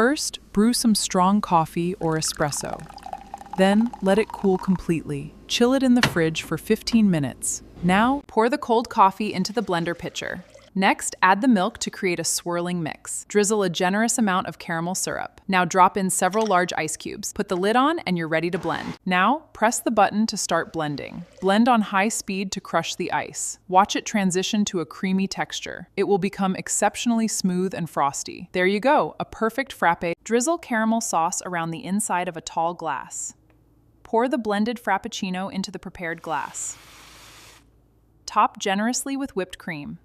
First, brew some strong coffee or espresso. Then, let it cool completely. Chill it in the fridge for 15 minutes. Now, pour the cold coffee into the blender pitcher. Next, add the milk to create a swirling mix. Drizzle a generous amount of caramel syrup. Now drop in several large ice cubes. Put the lid on and you're ready to blend. Now, press the button to start blending. Blend on high speed to crush the ice. Watch it transition to a creamy texture. It will become exceptionally smooth and frosty. There you go, a perfect frappe. Drizzle caramel sauce around the inside of a tall glass. Pour the blended Frappuccino into the prepared glass. Top generously with whipped cream.